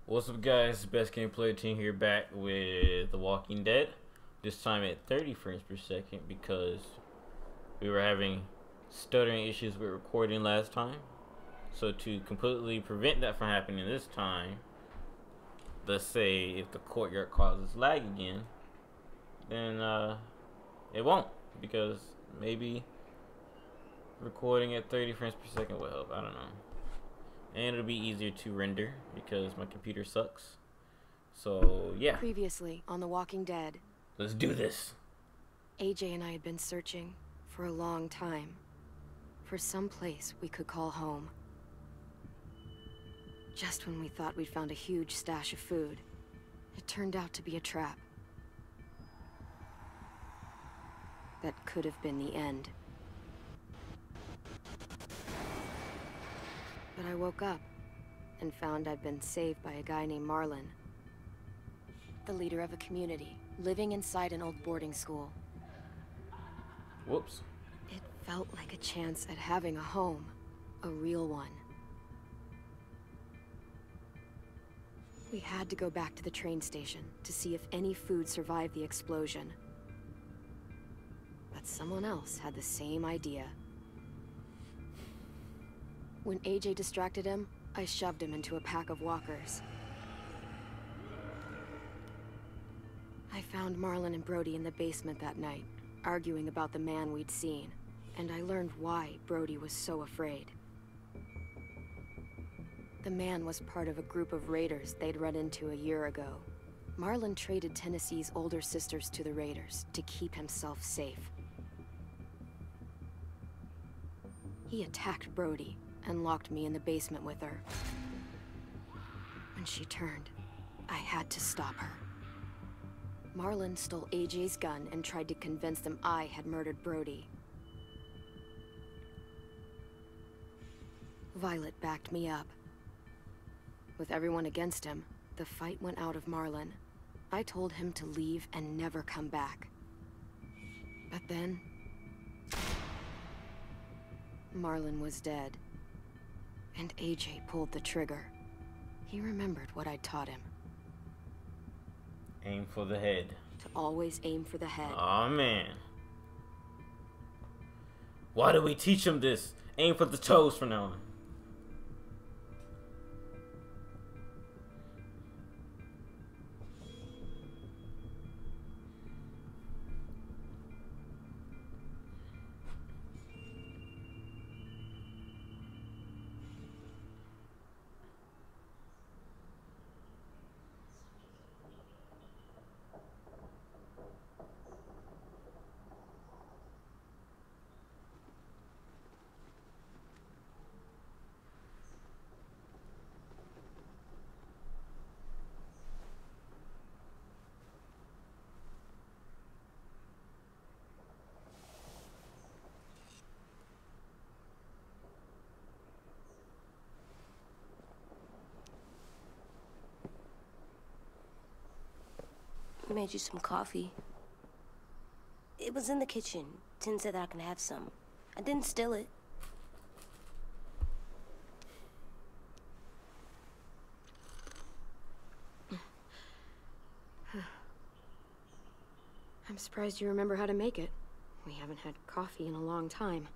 What's up, guys? Best gameplay team here, back with The Walking Dead. This time at 30 frames per second because we were having stuttering issues with recording last time. So to completely prevent that from happening this time, let's say if the courtyard causes lag again, then it won't, because maybe recording at 30 frames per second will help. I don't know. And it'll be easier to render because my computer sucks. So yeah, Previously on The Walking Dead, let's do this. AJ and I had been searching for a long time for some place we could call home. Just when we thought we'd found a huge stash of food, it turned out to be a trap. That could have been the end. But I woke up and found I'd been saved by a guy named Marlon, the leader of a community living inside an old boarding school. Whoops. It felt like a chance at having a home, a real one. We had to go back to the train station to see if any food survived the explosion. But someone else had the same idea. When AJ distracted him, I shoved him into a pack of walkers. I found Marlon and Brody in the basement that night, arguing about the man we'd seen, and I learned why Brody was so afraid. The man was part of a group of raiders they'd run into a year ago. Marlon traded Tennessee's older sisters to the raiders to keep himself safe. He attacked Brody and locked me in the basement with her. When she turned, I had to stop her. Marlon stole AJ's gun and tried to convince them I had murdered Brody. Violet backed me up. With everyone against him, the fight went out of Marlon. I told him to leave and never come back. But then, Marlon was dead. And AJ pulled the trigger. He remembered what I'd taught him. Aim for the head. To always aim for the head. Aw, man. Why do we teach him this? Aim for the toes from now on. Made you some coffee. It was in the kitchen. Tin said that I can have some. I didn't steal it. I'm surprised you remember how to make it. We haven't had coffee in a long time.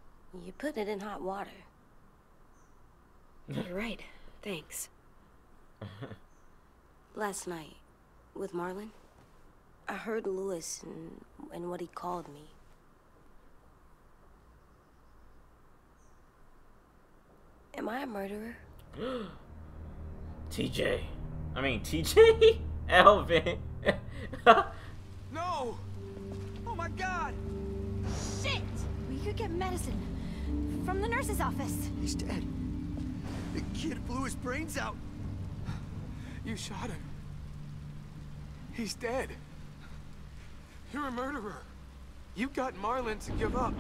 You put it in hot water. You're right. Thanks. Last night, with Marlon, I heard Lewis and what he called me. Am I a murderer? TJ. I mean, TJ? Alvin. No! Oh my god! Shit! We could get medicine from the nurse's office. He's dead. The kid blew his brains out. You shot him. He's dead. You're a murderer. You got Marlon to give up.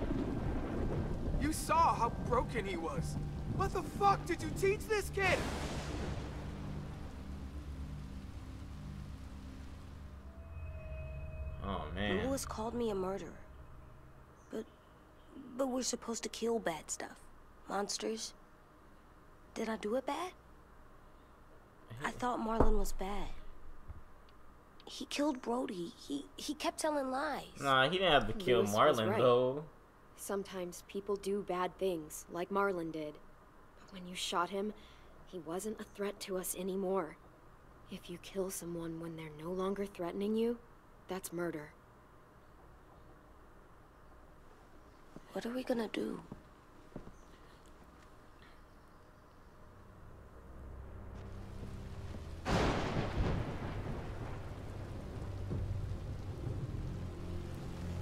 You saw how broken he was. What the fuck did you teach this kid? Oh, man. Lewis called me a murderer. But we're supposed to kill bad stuff. Monsters. Did I do it bad? I thought Marlon was bad. He killed Brody. He kept telling lies. Nah, he didn't have to kill Lewis was Marlon, right. though. Sometimes people do bad things, like Marlon did. But when you shot him, he wasn't a threat to us anymore. If you kill someone when they're no longer threatening you, that's murder. What are we gonna do?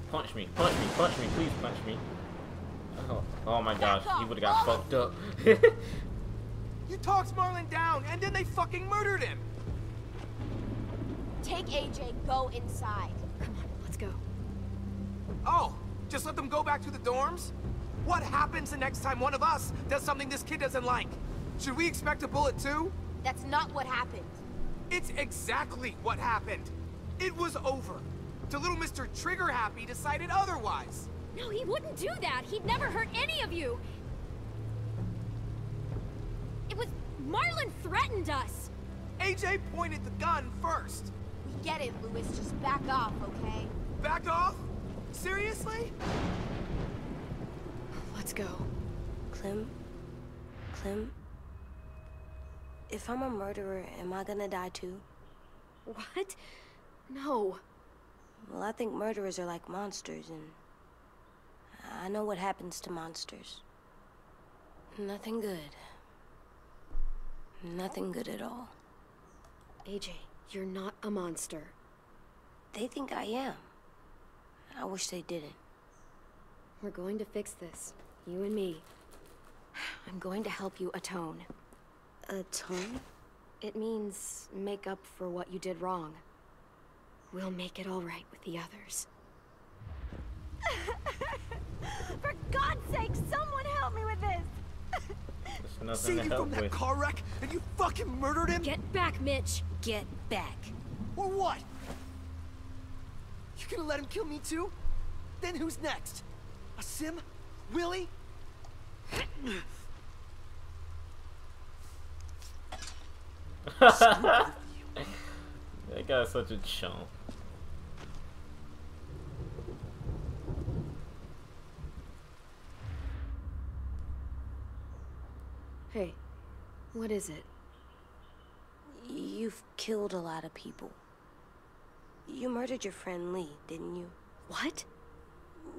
Punch me, punch me, punch me, please punch me. Oh my gosh, he would've got fucked up. You talked Marlon down, and then they fucking murdered him! Take AJ, go inside. Come on, let's go. Oh, just let them go back to the dorms? What happens the next time one of us does something this kid doesn't like? Should we expect a bullet too? That's not what happened. It's exactly what happened. It was over. Till little Mr. Trigger Happy decided otherwise. No, he wouldn't do that. He'd never hurt any of you. It was... Marlon threatened us. AJ pointed the gun first. We get it, Lewis. Just back off, okay? Back off? Seriously? Let's go. Clem? If I'm a murderer, am I gonna die too? What? No. Well, I think murderers are like monsters, and I know what happens to monsters. Nothing good. Nothing good at all. AJ, you're not a monster. They think I am. I wish they didn't. We're going to fix this. You and me. I'm going to help you atone. Atone? It means make up for what you did wrong. We'll make it all right with the others. For God's sake, someone help me with this! There's nothing Saved to you help from that with. car wreck, and you fucking murdered him? Get back, Mitch! Get back. Or what? You gonna let him kill me too? Then who's next? A Sim? Willie? That guy's such a chump. Hey, what is it? You've killed a lot of people. You murdered your friend Lee, didn't you? What?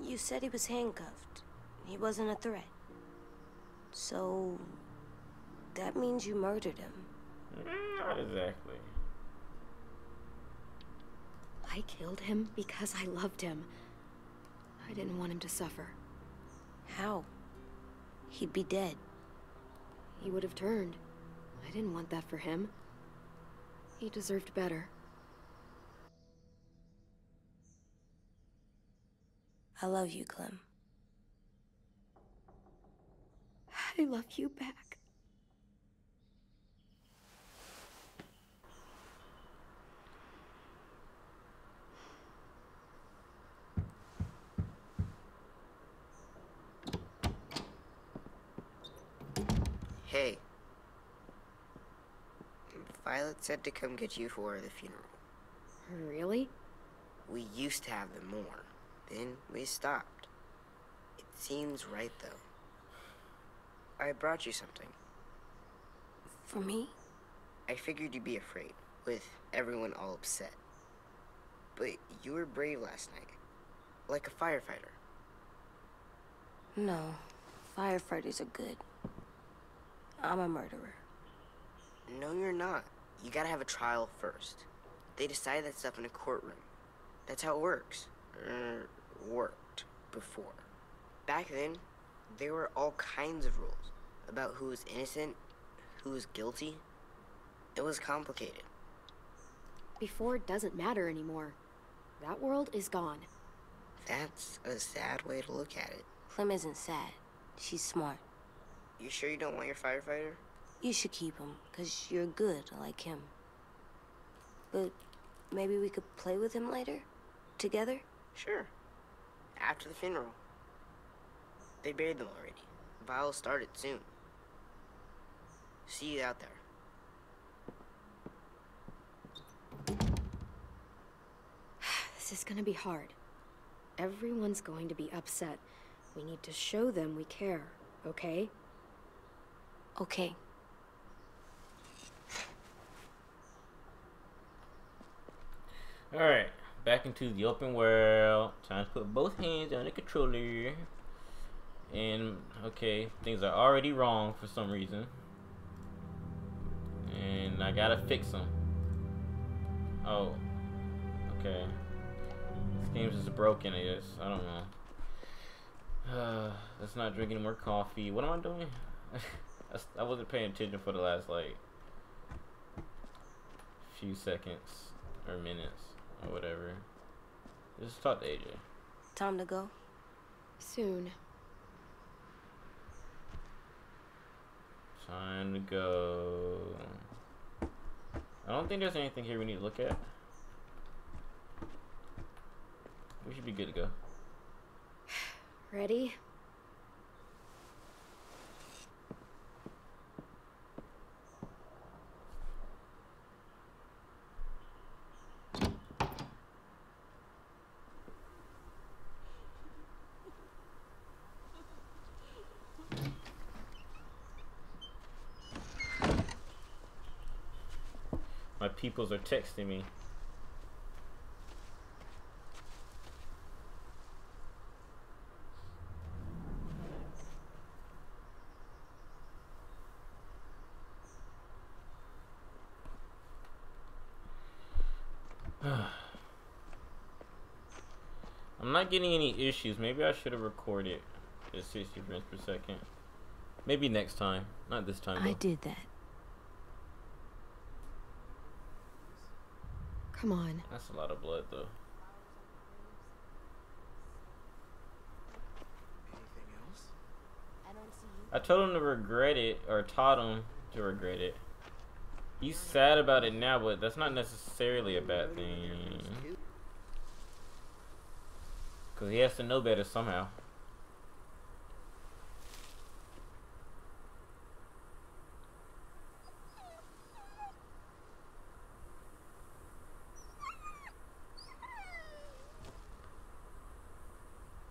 You said he was handcuffed. He wasn't a threat. So... that means you murdered him. Not exactly. I killed him because I loved him. I didn't want him to suffer. How? He'd be dead. He would have turned. I didn't want that for him. He deserved better. I love you, Clem. I love you back. Hey. Violet said to come get you for the funeral. Really? We used to have them more. Then we stopped. It seems right, though. I brought you something. For me? I figured you'd be afraid, with everyone all upset. But you were brave last night. Like a firefighter. No. Firefighters are good. I'm a murderer. No, you're not. You gotta have a trial first. They decide that stuff in a courtroom. That's how it works. Worked before. Back then, there were all kinds of rules about who was innocent, who was guilty. It was complicated. Before doesn't matter anymore. That world is gone. That's a sad way to look at it. Clem isn't sad. She's smart. You sure you don't want your firefighter? You should keep him, 'cause you're good like him. But maybe we could play with him later? Together? Sure. After the funeral. They buried them already. Vile started soon. See you out there. This is gonna be hard. Everyone's going to be upset. We need to show them we care, okay? Okay. Alright, back into the open world. Time to put both hands on the controller. And, okay, things are already wrong for some reason. And I gotta fix them. Oh. Okay. This game is broken, I guess. I don't know. Let's not drink any more coffee. What am I doing? I wasn't paying attention for the last, like, few seconds or minutes or whatever. Just talk to AJ. Time to go? Soon. Time to go. I don't think there's anything here we need to look at. We should be good to go. Ready? My peoples are texting me. I'm not getting any issues. Maybe I should have recorded at 60 frames per second. Maybe next time. Not this time, though. I did that. Come on. That's a lot of blood, though. Anything else? I told him to regret it, or taught him to regret it. He's sad about it now, but that's not necessarily a bad thing. Because he has to know better somehow.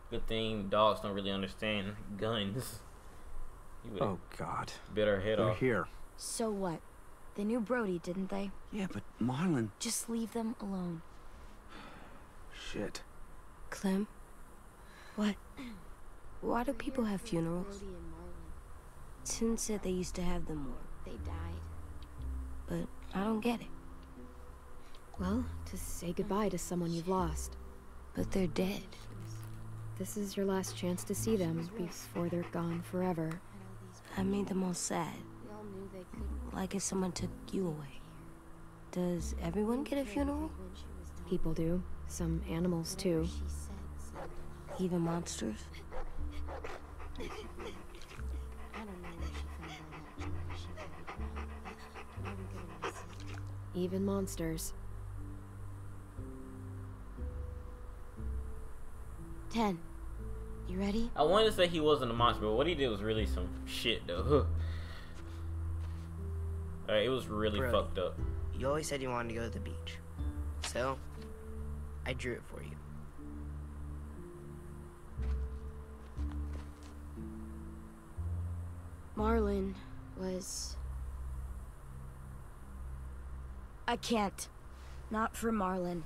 Good thing dogs don't really understand guns. He would've Oh, God. bit our head They're off. here. So what? They knew Brody, didn't they? Yeah, but Marlon... Just leave them alone. Shit. Clem? What? Why do people have funerals? Tin said they used to have them more. They died. But I don't get it. Well, to say goodbye to someone you've lost. But they're dead. This is your last chance to see them before they're gone forever. I made them all sad. Like if someone took you away. Does everyone get a funeral? People do. Some animals, too. Even monsters? Even monsters. 10. You ready? I wanted to say he wasn't a monster, but what he did was really some shit, though. Alright, it was really Brody. fucked up. You always said you wanted to go to the beach. So, I drew it for you. Marlon was... I can't. Not for Marlon.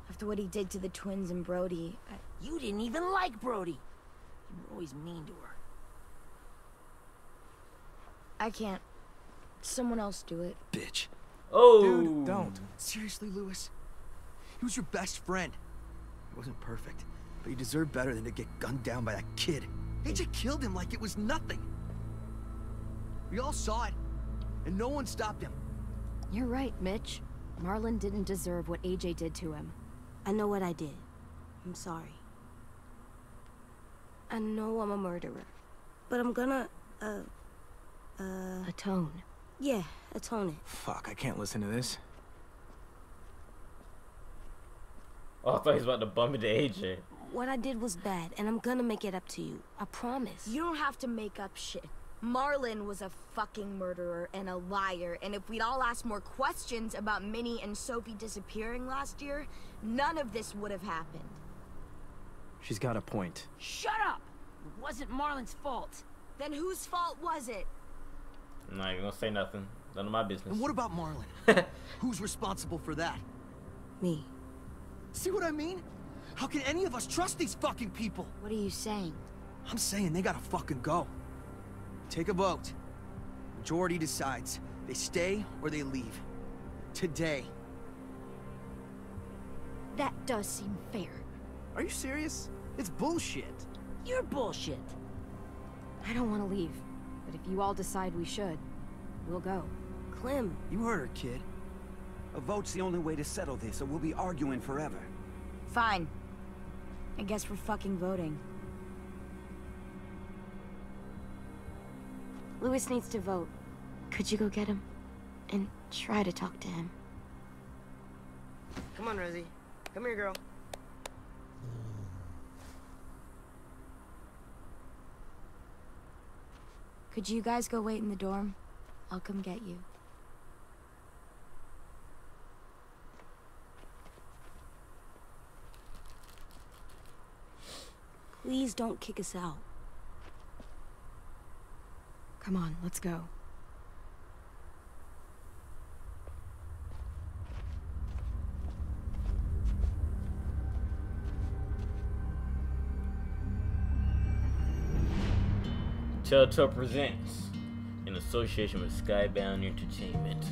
After what he did to the twins and Brody, You didn't even like Brody. You were always mean to her. I can't. Someone else do it. Bitch. Oh! Dude, don't. Seriously, Lewis? He was your best friend. He wasn't perfect, but he deserved better than to get gunned down by that kid. AJ killed him like it was nothing. We all saw it, and no one stopped him. You're right, Mitch. Marlon didn't deserve what AJ did to him. I know what I did. I'm sorry. I know I'm a murderer. But I'm gonna, Atone. yeah, atone it. Fuck, I can't listen to this. Oh, I thought he was about to bump into AJ. What I did was bad, and I'm gonna make it up to you. I promise. You don't have to make up shit. Marlon was a fucking murderer and a liar, and if we'd all asked more questions about Minnie and Sophie disappearing last year, none of this would have happened. She's got a point. Shut up! It wasn't Marlon's fault. Then whose fault was it? I'm not even gonna say nothing. None of my business. And what about Marlon? Who's responsible for that? Me. See what I mean? How can any of us trust these fucking people? What are you saying? I'm saying they gotta fucking go. Take a vote. Majority decides. They stay or they leave. Today. That does seem fair. Are you serious? It's bullshit. You're bullshit. I don't want to leave, but if you all decide we should, we'll go. Clem, You heard her, kid. A vote's the only way to settle this, or we'll be arguing forever. Fine. I guess we're fucking voting. Louis needs to vote. Could you go get him? And try to talk to him. Come on, Rosie. Come here, girl. Could you guys go wait in the dorm? I'll come get you. Please don't kick us out. Come on, let's go. Telltale presents in association with Skybound Entertainment.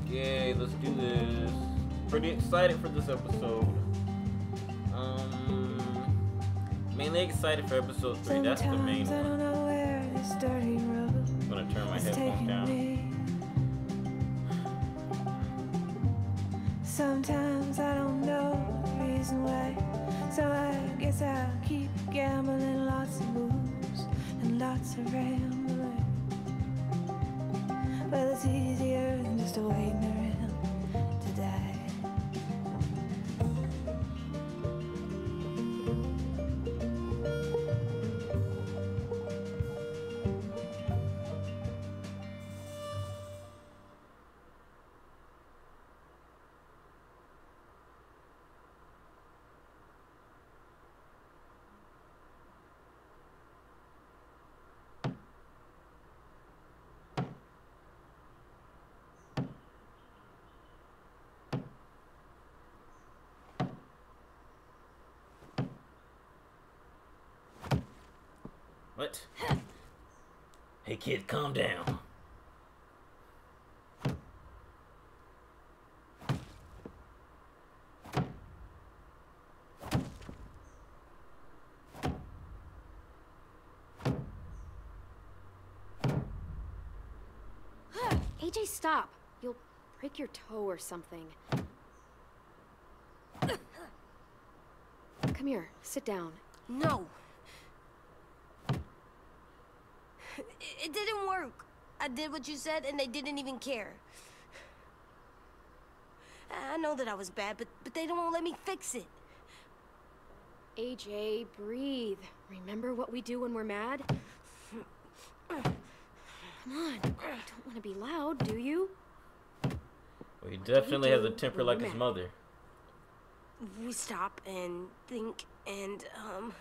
Yay, let's do this. Pretty excited for this episode. Mainly excited for episode 3. That's the main one. I'm gonna turn my headphones down. Sometimes I don't know the reason why, so I guess I'll keep gambling. Lots of moves and lots of rambling. Well, it's easier than just waiting around to die. What? Hey kid, calm down. AJ, stop. You'll break your toe or something. Come here, sit down. No. It didn't work. I did what you said, and they didn't even care. I know that I was bad, but they don't let me fix it. AJ, breathe. Remember what we do when we're mad? Come on. You don't want to be loud, do you? Well, he definitely has a temper like his mother. We stop and think and, I'm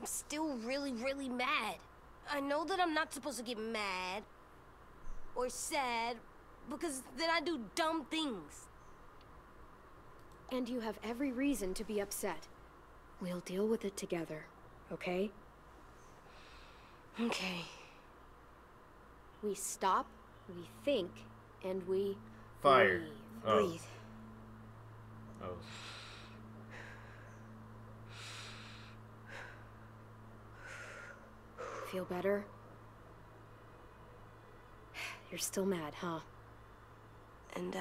still really, really mad. I know that I'm not supposed to get mad or sad because then I do dumb things. And you have every reason to be upset. We'll deal with it together, okay? Okay. We stop, we think, and we Fire. breathe. Oh. Breathe. Oh. Feel better? You're still mad, huh? And,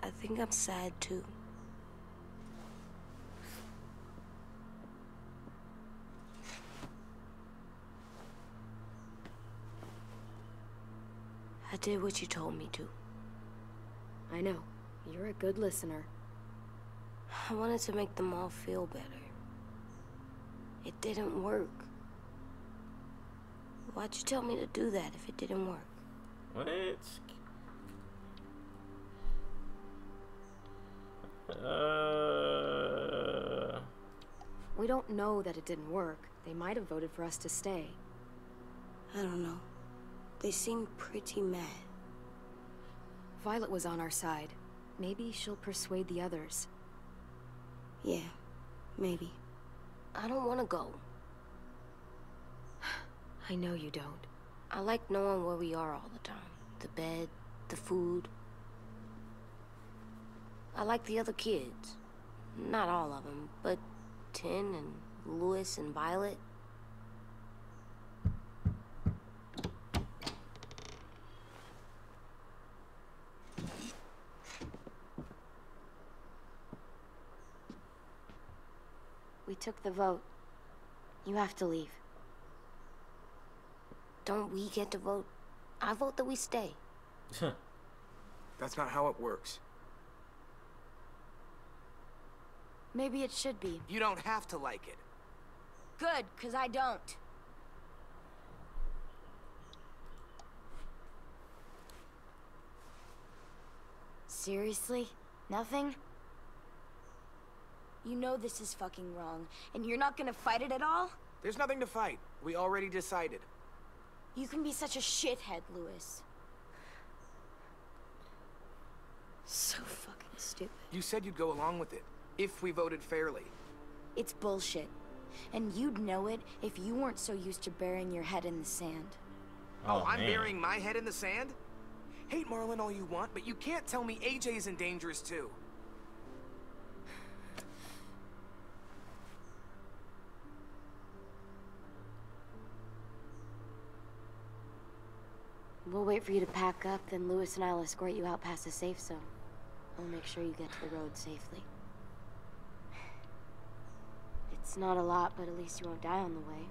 I think I'm sad too. did what you told me to. I know. You're a good listener. I wanted to make them all feel better. It didn't work. Why'd you tell me to do that if it didn't work? What? We don't know that it didn't work. They might have voted for us to stay. I don't know. They seemed pretty mad. Violet was on our side. Maybe she'll persuade the others. Yeah, maybe. I don't want to go. I know you don't. I like knowing where we are all the time. The bed, the food. I like the other kids. Not all of them, but Tin and Louis and Violet. We took the vote. You have to leave. Don't we get to vote? I vote that we stay. That's not how it works. Maybe it should be. You don't have to like it. Good, because I don't. Seriously? Nothing? You know this is fucking wrong, and you're not gonna fight it at all? There's nothing to fight. We already decided. You can be such a shithead, Louis. So fucking stupid. You said you'd go along with it, if we voted fairly. It's bullshit. And you'd know it if you weren't so used to burying your head in the sand. Oh, I'm man. burying my head in the sand? Hate Marlon all you want, but you can't tell me AJ isn't dangerous too. We'll wait for you to pack up, then Louis and I'll escort you out past the safe zone. I'll make sure you get to the road safely. It's not a lot, but at least you won't die on the way.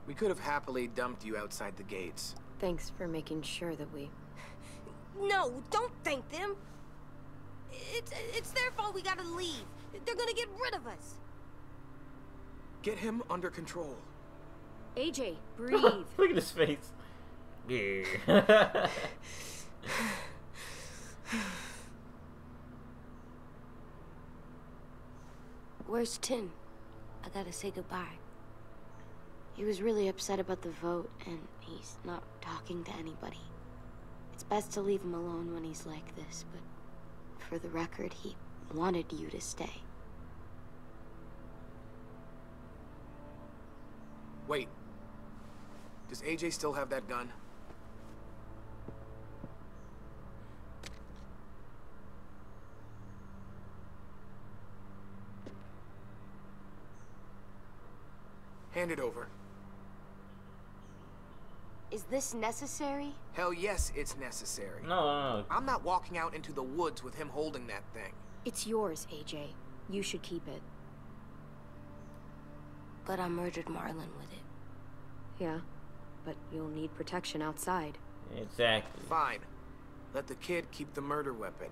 We could have happily dumped you outside the gates. Thanks for making sure that we... No, don't thank them. It's their fault we gotta leave. They're gonna get rid of us. Get him under control. AJ, breathe. Look at his face. Yeah. Where's Tin? I gotta say goodbye. He was really upset about the vote, and he's not talking to anybody. It's best to leave him alone when he's like this, but for the record, he wanted you to stay. Wait. Does AJ still have that gun? Hand it over. Is this necessary? Hell yes, it's necessary. No. I'm not walking out into the woods with him holding that thing. It's yours, AJ. You should keep it. But I murdered Marlon with it. Yeah, but you'll need protection outside. Exactly. Fine. Let the kid keep the murder weapon.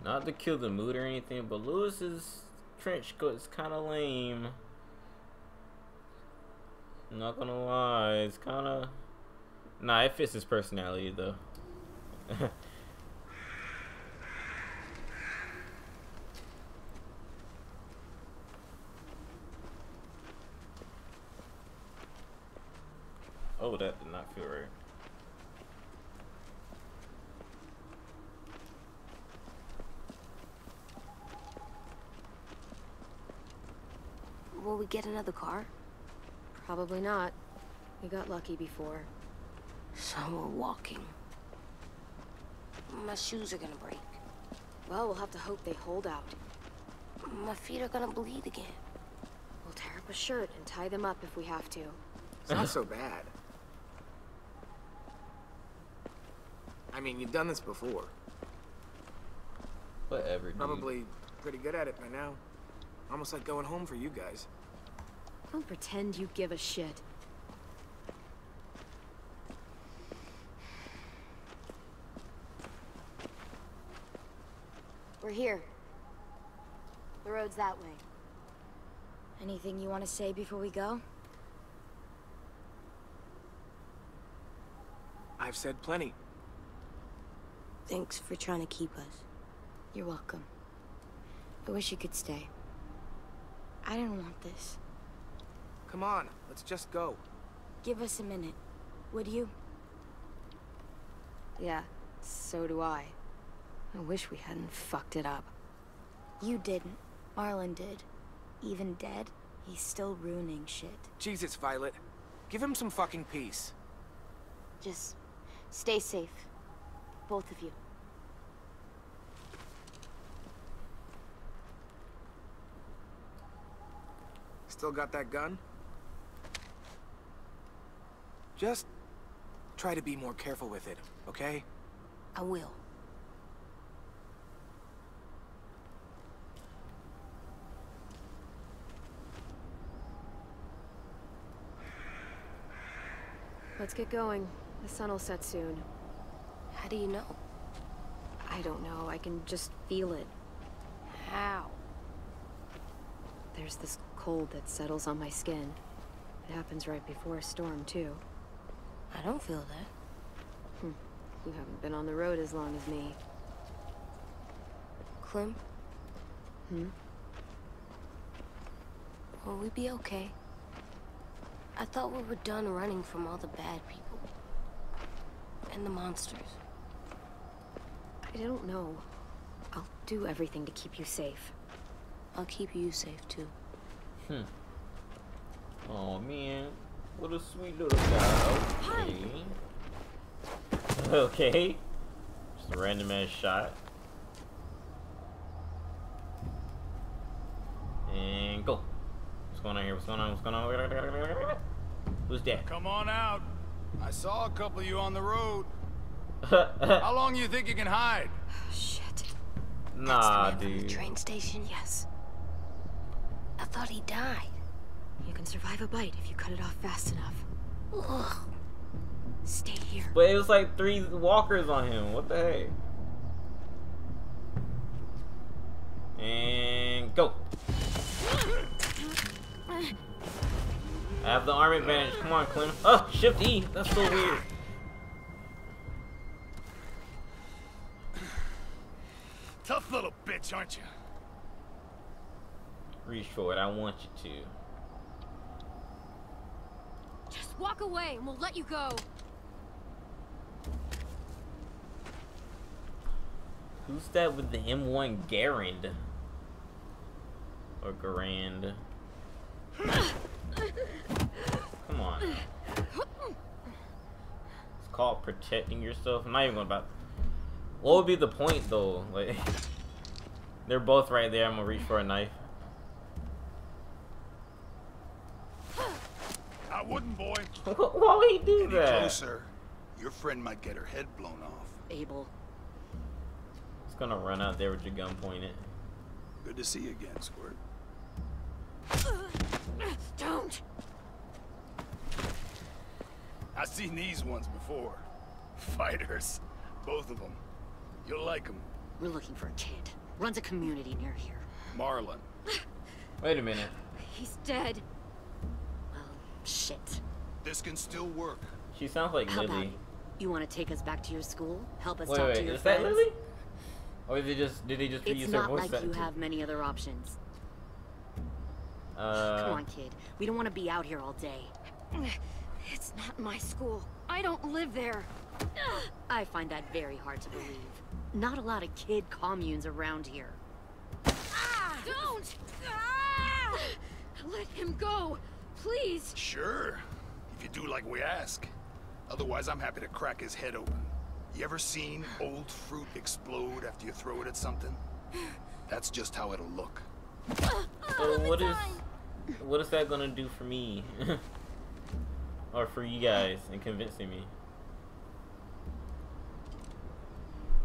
Not to kill the mood or anything, but Lewis's trench coat is kind of lame. I'm not gonna lie, it's kind of... Nah, it fits his personality though. Oh, that did not feel right. Will we get another car? Probably not. We got lucky before. So we're walking. My shoes are gonna break. Well, we'll have to hope they hold out. My feet are gonna bleed again. We'll tear up a shirt and tie them up if we have to. It's not so bad. I mean, you've done this before. Whatever, dude. Probably pretty good at it by now. Almost like going home for you guys. Don't pretend you give a shit. We're here. The road's that way. Anything you want to say before we go? I've said plenty. Thanks for trying to keep us. You're welcome. I wish you could stay. I didn't want this. Come on, let's just go. Give us a minute, would you? Yeah, so do I. I wish we hadn't fucked it up. You didn't. Marlon did. Even dead, he's still ruining shit. Jesus, Violet. Give him some fucking peace. Just stay safe. Both of you. Still got that gun? Just try to be more careful with it, okay? I will. Let's get going. The sun will set soon. How do you know? I don't know. I can just feel it. How? There's this cold that settles on my skin. It happens right before a storm, too. I don't feel that. You haven't been on the road as long as me. Clem? Will we be okay? I thought we were done running from all the bad people. And the monsters. I don't know. I'll do everything to keep you safe. I'll keep you safe, too. Oh, man. What a sweet little guy. Okay. Okay. Just a random ass shot. And go. What's going on here? What's going on? What's going on? Who's that? Come on out. I saw a couple of you on the road. How long you think you can hide? Shit. Nah, That's the man from dude. the train station? Yes. I thought he died. You can survive a bite if you cut it off fast enough. Ugh. Stay here. But it was like 3 walkers on him. What the heck? And go. I have the arm advantage. Come on, Clem. Oh, Shift E. That's so weird. Tough little bitch, aren't you? Reach for it. I want you to. Just walk away and we'll let you go. Who's that with the M1 Garand? Or Garand? Come on. It's called protecting yourself. I'm not even going about. What would be the point though? Like, they're both right there. I'm gonna reach for a knife. I wouldn't, boy. Why would he do Any that? closer, your friend might get her head blown off. Abel. It's gonna run out there with your gun pointed. Good to see you again, Squirt. Don't. I've seen these ones before. Fighters. Both of them. You'll like them. We're looking for a kid. Runs a community near here. Marlon. Wait a minute. He's dead. Well, shit. This can still work. She sounds like How about Lily. it? You want to take us back to your school? Help us Wait, talk wait, to your is friends? that Lily? Or is it just, did they just It's reuse her not voice like you acting? have many other options. Come on, kid. We don't want to be out here all day. It's not my school. I don't live there. I find that very hard to believe. Not a lot of kid communes around here. Don't! Let him go! please. Sure, if you do like we ask. Otherwise, I'm happy to crack his head open. You ever seen old fruit explode after you throw it at something? That's just how it'll look. So what is that gonna do for me? Or for you guys in convincing me?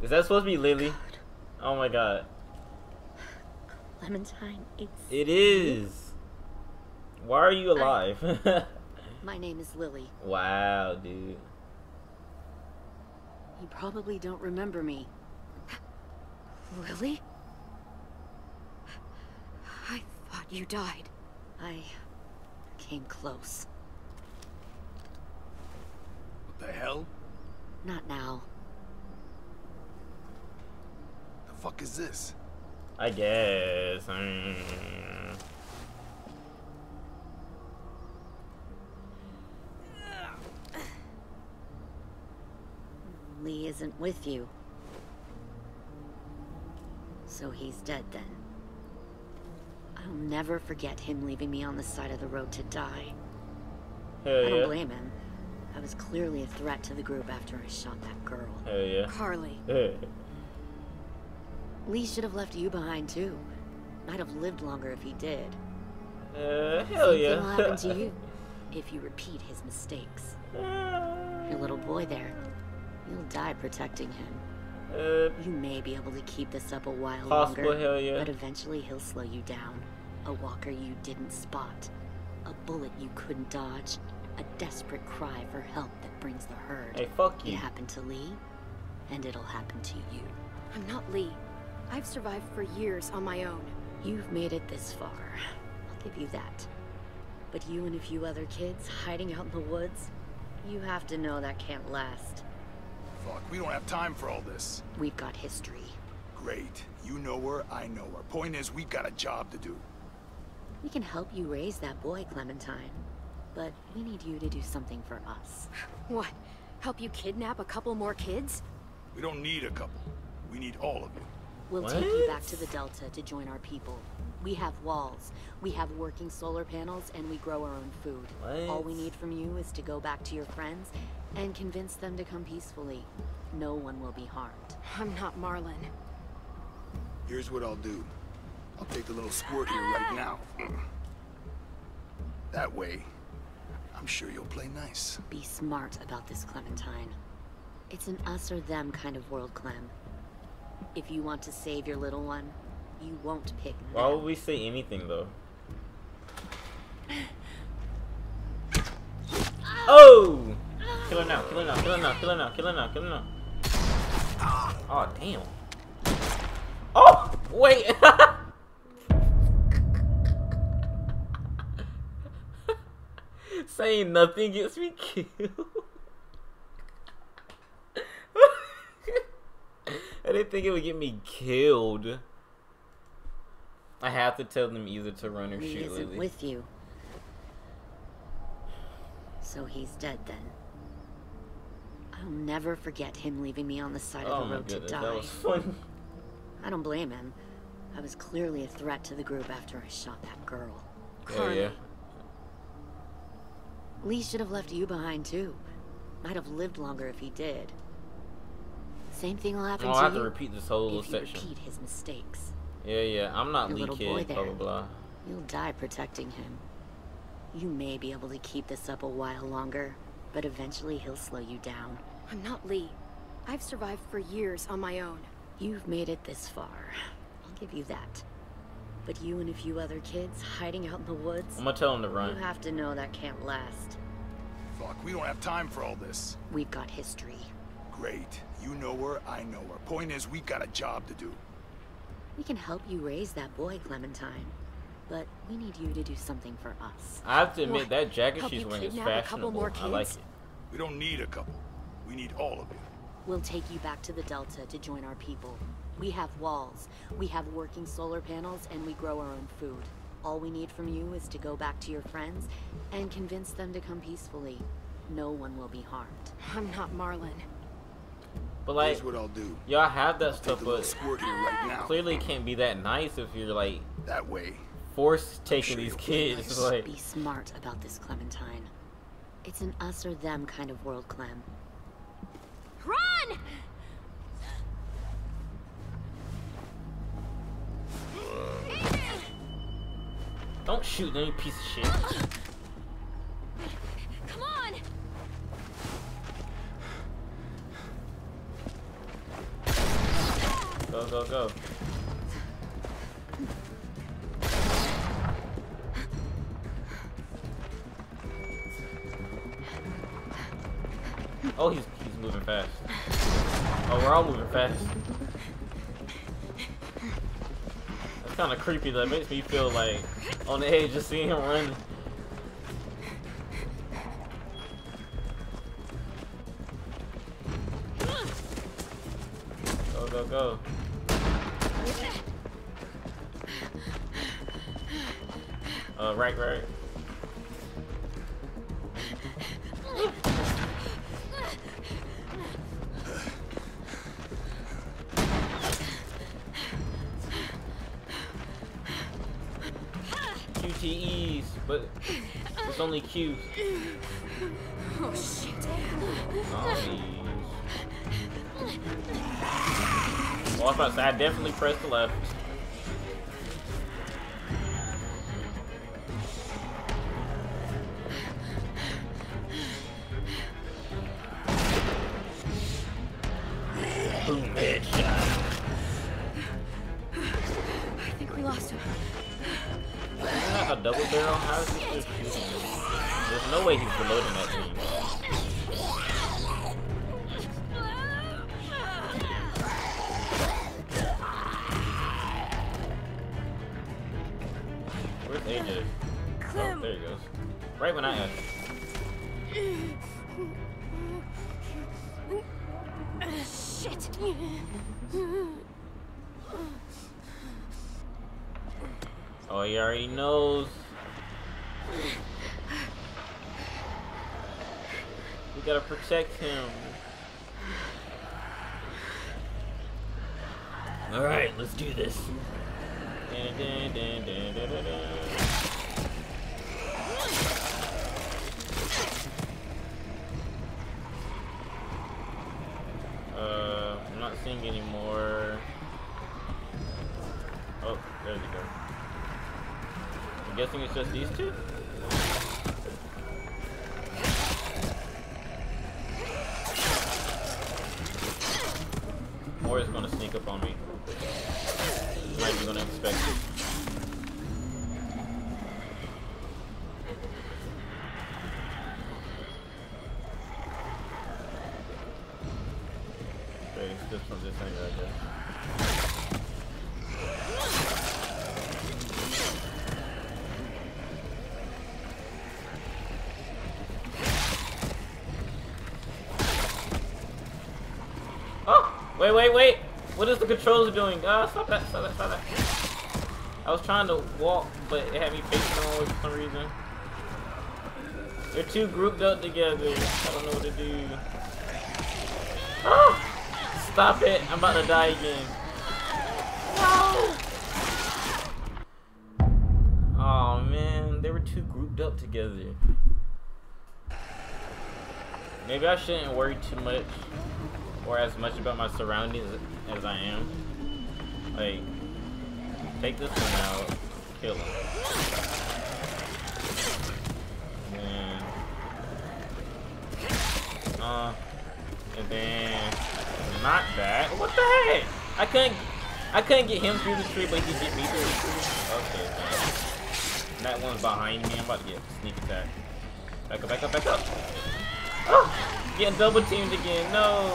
Is that supposed to be Lily? God. Oh my god. Clementine, It is. Why are you alive? My name is Lily. Wow, dude. You probably don't remember me. Lily? I thought you died. I came close. What the hell? Not now. The fuck is this? I guess. Lee isn't with you. So he's dead then. I'll never forget him leaving me on the side of the road to die. Hell I don't yeah. blame him. I was clearly a threat to the group after I shot that girl. Hell yeah. Carly. Lee should have left you behind too. Might have lived longer if he did. Hell Same thing will yeah. happen to you if you repeat his mistakes. Your little boy there, you'll die protecting him. You may be able to keep this up a while Possible, longer, hell yeah. but eventually he'll slow you down. A walker you didn't spot. A bullet you couldn't dodge. A desperate cry for help that brings the herd. Hey, fuck It you. happened to Lee, and it'll happen to you. I'm not Lee. I've survived for years on my own. You've made it this far. I'll give you that. But you and a few other kids hiding out in the woods, you have to know that can't last. Fuck, we don't have time for all this. We've got history. Great. You know her, I know her. Point is, we've got a job to do. We can help you raise that boy, Clementine. But we need you to do something for us. What? Help you kidnap a couple more kids? We don't need a couple. We need all of you. We'll take you back to the Delta to join our people. We have walls, we have working solar panels, and we grow our own food. What? All we need from you is to go back to your friends and convince them to come peacefully. No one will be harmed. I'm not Marlon. Here's what I'll do. I'll take the little squirt here right now. That way, I'm sure you'll play nice. Be smart about this, Clementine. It's an us or them kind of world, Clem. If you want to save your little one, you won't pick them. Why would we say anything though? Oh! Kill her now, kill her now, kill her now, kill her now, kill her now, kill her now. Oh, damn. Oh! Wait! Saying nothing gets me killed. I didn't think it would get me killed. I have to tell them either to run or Lee shoot isn't Lily. with you. So he's dead then. I'll never forget him leaving me on the side Oh of the my road goodness, to that die. was fun. I don't blame him. I was clearly a threat to the group after I shot that girl. Yeah, yeah. Lee should have left you behind too. Might have lived longer if he did. Same thing will happen Oh, to I have you to repeat this whole little if you section. repeat his mistakes. Yeah, yeah. I'm not Your Lee little Kid, boy blah, there. blah, blah. You'll die protecting him. You may be able to keep this up a while longer, but eventually he'll slow you down. I'm not Lee. I've survived for years on my own. You've made it this far. I'll give you that. But you and a few other kids hiding out in the woods, I'm gonna tell him to run. you have to know that can't last. Fuck, we don't have time for all this. We've got history. Great. You know her, I know her. Point is, we've got a job to do. We can help you raise that boy, Clementine. But we need you to do something for us. I have to admit, What? that jacket Help she's you wearing is kidnap a couple fashionable. more I like kids? it. We don't need a couple. We need all of you. We'll take you back to the Delta to join our people. We have walls, we have working solar panels, and we grow our own food. All we need from you is to go back to your friends and convince them to come peacefully. No one will be harmed. I'm not Marlon. But like, Here's what I'll do. y'all have that Take stuff, the little but squirt here right now. clearly it can't be that nice if you're like That way, forced taking these kids. Like, be smart about this, Clementine. It's an us or them kind of world, Clem. Run! don't shoot any piece of shit. Come on! Go, go, go. Oh, he's moving fast. Oh, we're all moving fast. That's kind of creepy. That makes me feel like on the edge just seeing him run. Go, go, go. Right, right. QTEs, but it's only Q's. Oh shit. Oh, well, I was about to say, I definitely pressed the left. Boom, headshot. I think we lost him. Isn't that a double barrel? How is he just shooting? There's no way he's reloading that thing. Where's AJ? Oh, there he goes. Right when I asked. Shit. Oh, he already knows. We gotta protect him. Alright, let's do this. Dun, dun, dun, dun, dun, dun, dun. I'm not seeing any more. Oh, there we go. I'm guessing it's just these two? Or it's gonna sneak up on me. I'm not even gonna expect it. Okay, it's just from this angle, I guess. Wait! What is the controller doing? Stop that, stop that, stop that. I was trying to walk, but it had me facing the wrong way for some reason. They're too grouped up together. I don't know what to do. Oh! Stop it! I'm about to die again. No! Oh man, they were too grouped up together. Maybe I shouldn't worry too much or as much about my surroundings as I am. Like, take this one out, kill him. And then not that. What the heck? I couldn't get him through the tree, but he could get me through the tree. Okay, fine. And that one's behind me. I'm about to get sneak attack. Back up, back up, back up. Oh, getting double teamed again. No.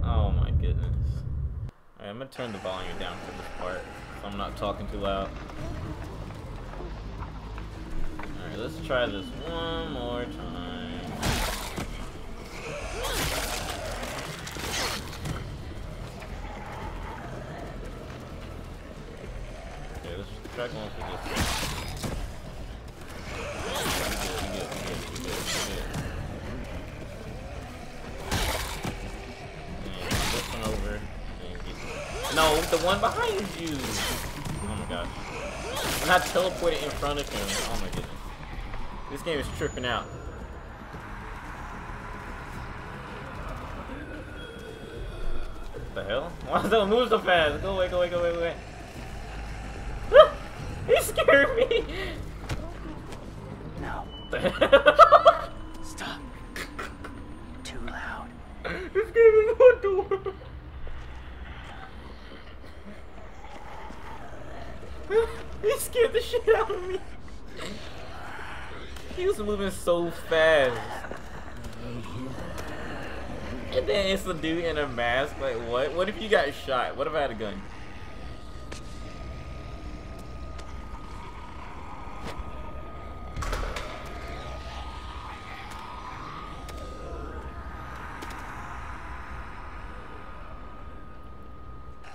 Oh my goodness. Alright, I'm gonna turn the volume down for this part so I'm not talking too loud. Alright, let's try this one more time. Okay, let's try going for this. No, the one behind you. Oh my gosh. I'm not teleported in front of him. Oh my goodness. This game is tripping out. What the hell? Why does that move so fast? Go away, go away, go away, go away. He scared me. No. What the hell? Stop. Too loud. This game is so door. He scared the shit out of me. He was moving so fast. And then it's a dude in a mask. Like, what? What if you got shot? What if I had a gun?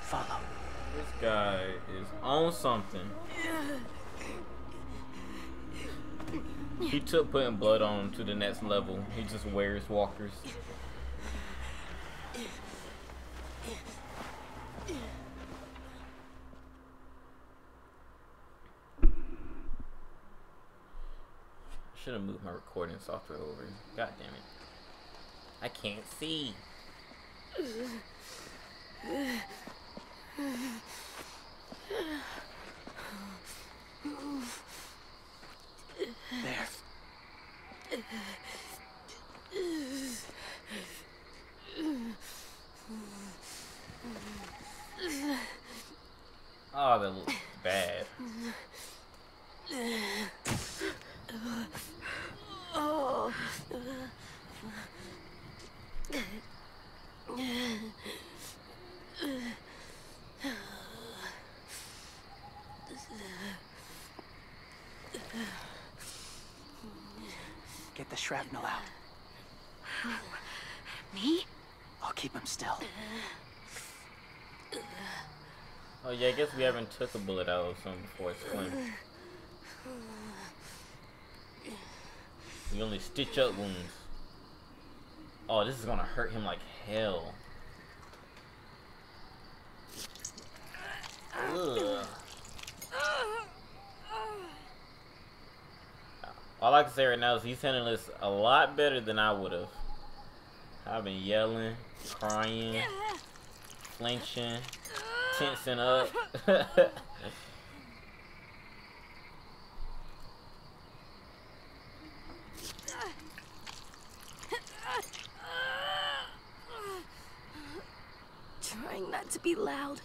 Follow. This guy is on something. He took putting blood on him to the next level. He just wears walkers. Should have moved my recording software over. God damn it. I can't see. There. Oh, that looks bad. Get the shrapnel out. Me? I'll keep him still. Oh yeah, I guess we haven't took a bullet out of something before it's swim. We only stitch up wounds. Oh, this is gonna hurt him like hell. Ugh. All I can say right now is he's handling this a lot better than I would have. I've been yelling, crying, flinching, tensing up. Trying not to be loud.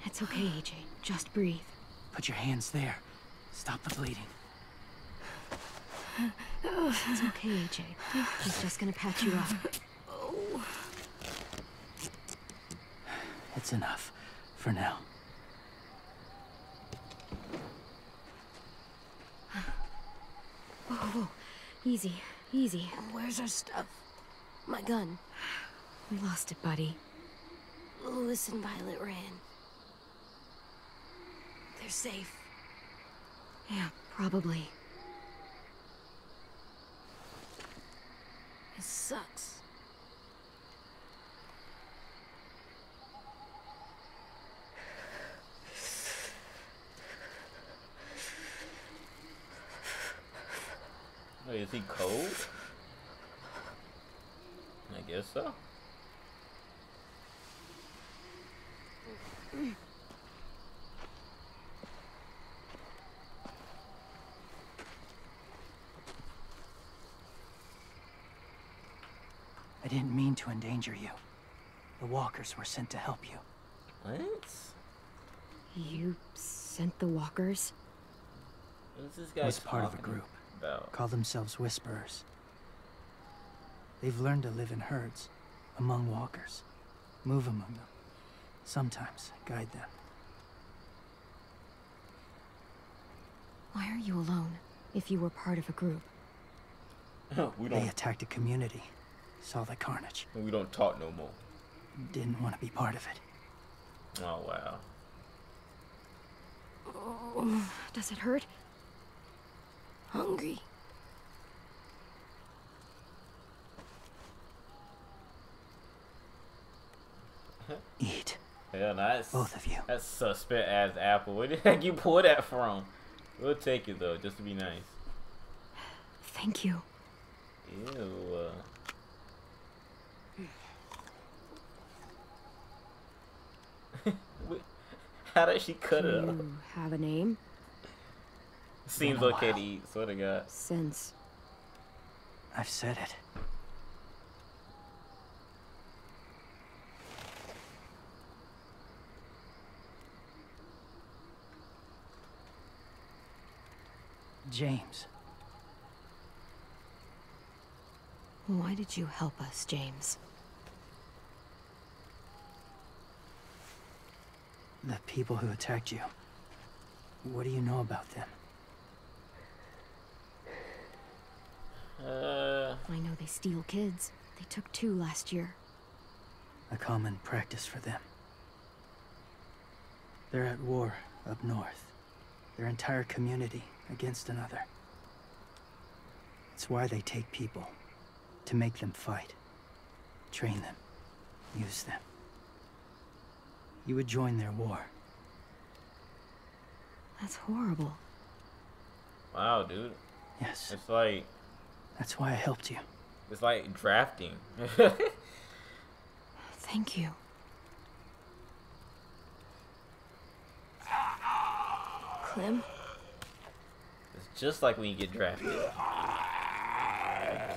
It's okay, AJ. Just breathe. Put your hands there. Stop the bleeding. It's okay, AJ. He's just gonna patch you up. Oh. It's enough. For now. Whoa, whoa. Easy, easy. Where's our stuff? My gun. We lost it, buddy. Louis and Violet ran. They're safe. Yeah, probably. It sucks. Oh, is he cold? I guess so. I didn't mean to endanger you. The walkers were sent to help you. What? You sent the walkers? What is this guy Was part of a talking group. about? Call themselves Whisperers. They've learned to live in herds, among walkers. Move among them. Sometimes guide them. Why are you alone, if you were part of a group? we They don't. attacked a community. Saw the carnage. We don't talk no more. Didn't want to be part of it. Oh wow. Oh, Does it hurt? hungry. Eat. Hey. Yeah, that's Both of you. That's suspect as apple. Where the heck you pull that from? We'll take it though, just to be nice. Thank you. Ew. How does she cut it up? You have a name? Seems okay to eat, swear to God. Since. I've said it. James. Why did you help us, James? The people who attacked you. What do you know about them? I know they steal kids. They took 2 last year. A common practice for them. They're at war up north. Their entire community against another. It's why they take people. To make them fight. Train them. Use them. You would join their war. That's horrible. Wow, dude. Yes. It's like... That's why I helped you. It's like drafting. Thank you. Clem? It's just like when you get drafted. They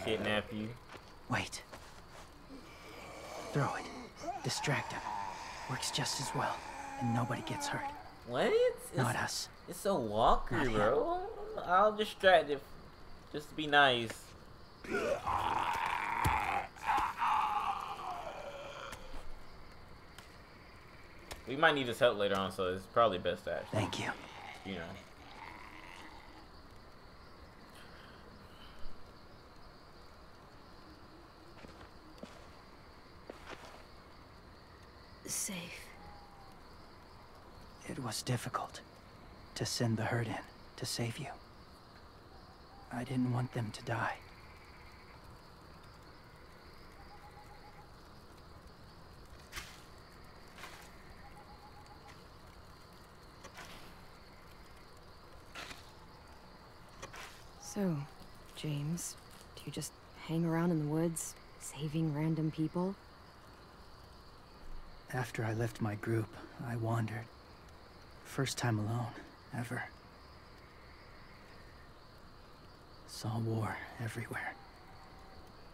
kidnap you. Wait. Throw it. Distract him. Works just as well. And nobody gets hurt. What? Not us. It's a walker, bro. I'll distract it just to be nice. We might need his help later on, so it's probably best to actually. Thank you. You know. Safe. It was difficult to send the herd in to save you. I didn't want them to die. So, James, do you just hang around in the woods, saving random people? After I left my group, I wandered. First time alone, ever. Saw war everywhere.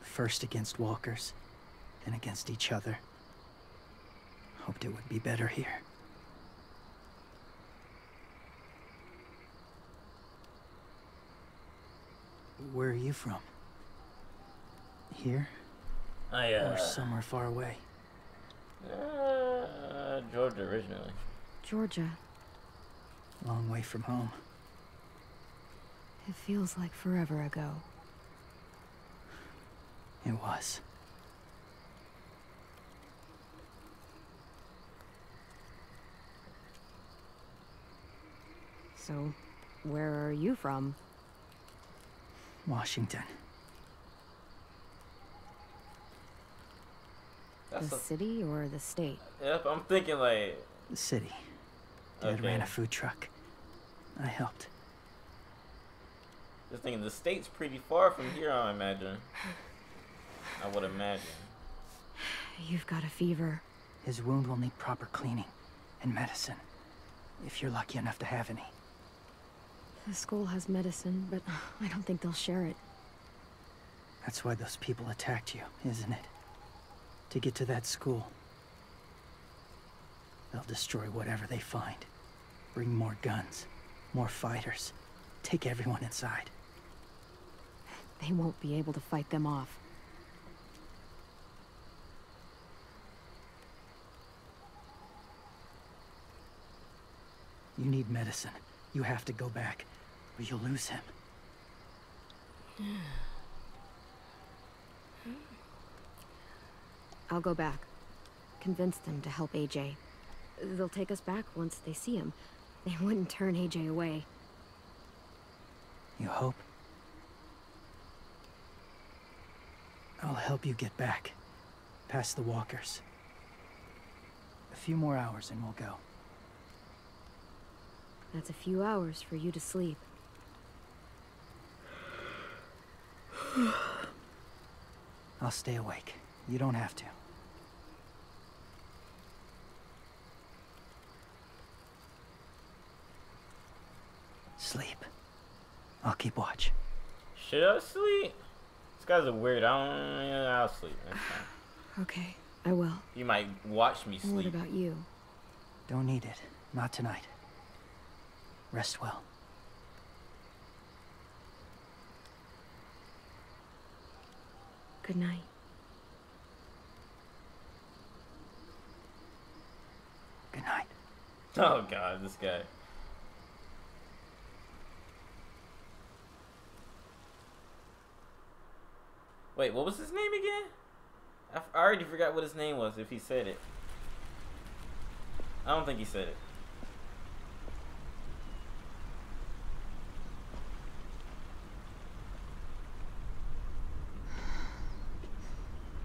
First against walkers, then against each other. Hoped it would be better here. Where are you from? Here? Or somewhere far away? Georgia originally. Georgia. Long way from home. It feels like forever ago. It was. So, where are you from? Washington. The city or the state? Yep, I'm thinking like... The city. Dad ran a food truck. I helped. Just thinking the state's pretty far from here, I imagine. I would imagine. You've got a fever. His wound will need proper cleaning and medicine. If you're lucky enough to have any. The school has medicine, but I don't think they'll share it. That's why those people attacked you, isn't it? To get to that school. They'll destroy whatever they find. Bring more guns, more fighters. Take everyone inside. They won't be able to fight them off. You need medicine. You have to go back, or you'll lose him. I'll go back. Convince them to help AJ. They'll take us back once they see him. They wouldn't turn AJ away. You hope? I'll help you get back. Past the walkers. few more hours and we'll go. That's a few hours for you to sleep. I'll stay awake. You don't have to. Sleep. I'll keep watch. Should I sleep? This guy's a weird. I'll sleep. That's fine. Okay, I will. You might watch me sleep. What about you? Don't need it. Not tonight. Rest well. Good night. Good night. Oh god, this guy. Wait, what was his name again? I already forgot what his name was, if he said it. I don't think he said it.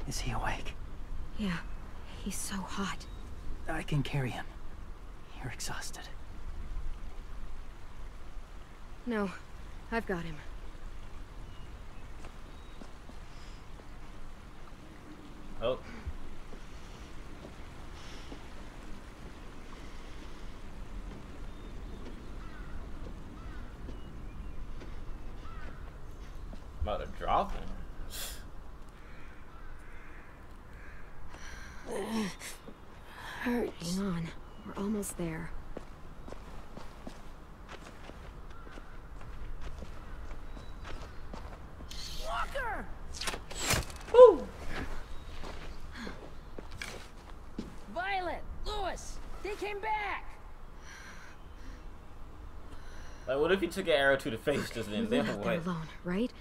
Is he awake? Yeah, he's so hot. I can carry him. You're exhausted. No, I've got him. Oh. About to drop him. Hurts. Hang on, we're almost there. Walker! Woo! Violet! Lewis! They came back! Like, what if he took an arrow to the face just then? You Then left there what? alone, right?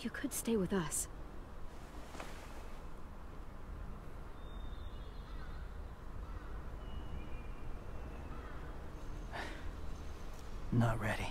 You could stay with us. Not ready.